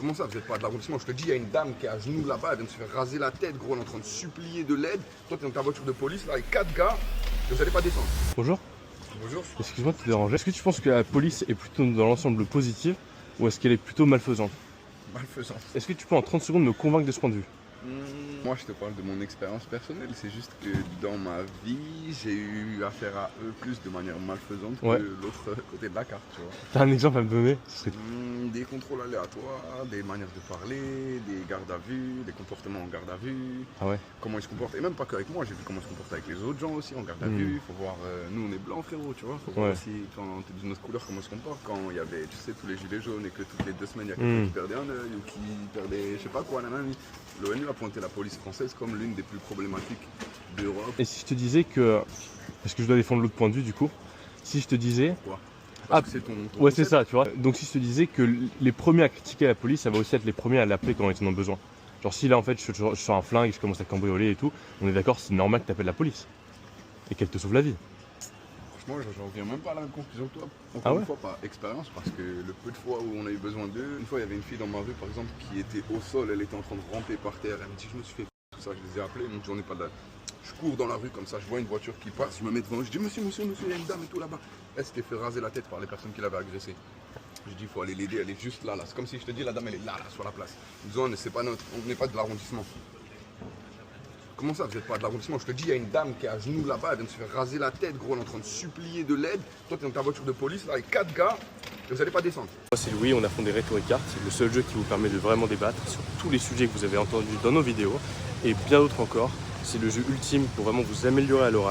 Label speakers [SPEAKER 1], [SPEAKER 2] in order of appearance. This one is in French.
[SPEAKER 1] Comment ça, vous êtes pas de l'arrondissement? Je te dis, il y a une dame qui est à genoux là-bas, elle vient de se faire raser la tête, gros, elle est en train de supplier de l'aide. Toi, t'es dans ta voiture de police, là, avec 4 gars, et vous allez pas descendre.
[SPEAKER 2] Bonjour.
[SPEAKER 1] Bonjour.
[SPEAKER 2] Excuse-moi de te déranger. Est-ce que tu penses que la police est plutôt dans l'ensemble positive ou est-ce qu'elle est plutôt malfaisante?
[SPEAKER 1] Malfaisant.
[SPEAKER 2] Est-ce que tu peux en 30 secondes me convaincre de ce point de vue?
[SPEAKER 1] Moi, je te parle de mon expérience personnelle. C'est juste que dans ma vie, j'ai eu affaire à eux plus de manière malfaisante
[SPEAKER 2] Ouais.
[SPEAKER 1] que l'autre côté de la carte, tu vois.
[SPEAKER 2] T'as un exemple à me donner? Ce serait...
[SPEAKER 1] Des contrôles aléatoires, des manières de parler, des gardes à vue, des comportements en garde à vue,
[SPEAKER 2] Ah ouais.
[SPEAKER 1] comment ils se comportent. Et même pas qu'avec moi, j'ai vu comment ils se comportent avec les autres gens aussi en garde à vue. Faut voir, nous on est blancs frérot, tu vois. Faut voir
[SPEAKER 2] Ouais.
[SPEAKER 1] aussi quand t'es d'une autre couleur comment ils se comportent. Quand il y avait, tu sais, tous les gilets jaunes et que toutes les 2 semaines il y a quelqu'un qui perdait un œil ou qui perdait, je sais pas quoi, nanani. L'ONU a pointé la police française comme l'une des plus problématiques d'Europe.
[SPEAKER 2] Et si je te disais que... Parce que je dois défendre l'autre point de vue du coup. Si je te disais...
[SPEAKER 1] Pourquoi?
[SPEAKER 2] Ah,
[SPEAKER 1] Parce que c'est ton
[SPEAKER 2] ouais, c'est
[SPEAKER 1] concept.
[SPEAKER 2] ça, tu vois. Donc si je te disais que les premiers à critiquer la police, ça va aussi être les premiers à l'appeler quand ils en ont besoin. Genre si là en fait je sors un flingue et je commence à cambrioler et tout, on est d'accord, c'est normal que tu appelles la police. Et qu'elle te sauve la vie.
[SPEAKER 1] Franchement, j'en reviens même pas à la même conclusion que toi. Encore
[SPEAKER 2] Ah ouais?
[SPEAKER 1] une fois, par expérience, parce que le peu de fois où on a eu besoin d'eux, une fois il y avait une fille dans ma rue par exemple qui était au sol, elle était en train de ramper par terre, elle me dit je me suis fait tout ça, je les ai appelés, ils m'ont dit on n'est pas là. Je cours dans la rue comme ça, je vois une voiture qui passe, je me mets devant, je dis monsieur, il y a une dame et tout là-bas. Elle s'était fait raser la tête par les personnes qui l'avaient agressée. Je dis il faut aller l'aider, elle est juste là, là. C'est comme si je te dis la dame elle est là, là, sur la place. Zone, c'est pas notre, on n'est pas de l'arrondissement. Comment ça, vous n'êtes pas de l'arrondissement? Je te dis, il y a une dame qui est à genoux là-bas, elle vient de se faire raser la tête, gros, elle est en train de supplier de l'aide. Toi, tu es dans ta voiture de police, là, avec 4 gars, et vous n'allez pas descendre.
[SPEAKER 2] Moi c'est Louis, on a fondé Rhetoricart, c'est le seul jeu qui vous permet de vraiment débattre sur tous les sujets que vous avez entendus dans nos vidéos et bien d'autres encore. C'est le jeu ultime pour vraiment vous améliorer à l'oral.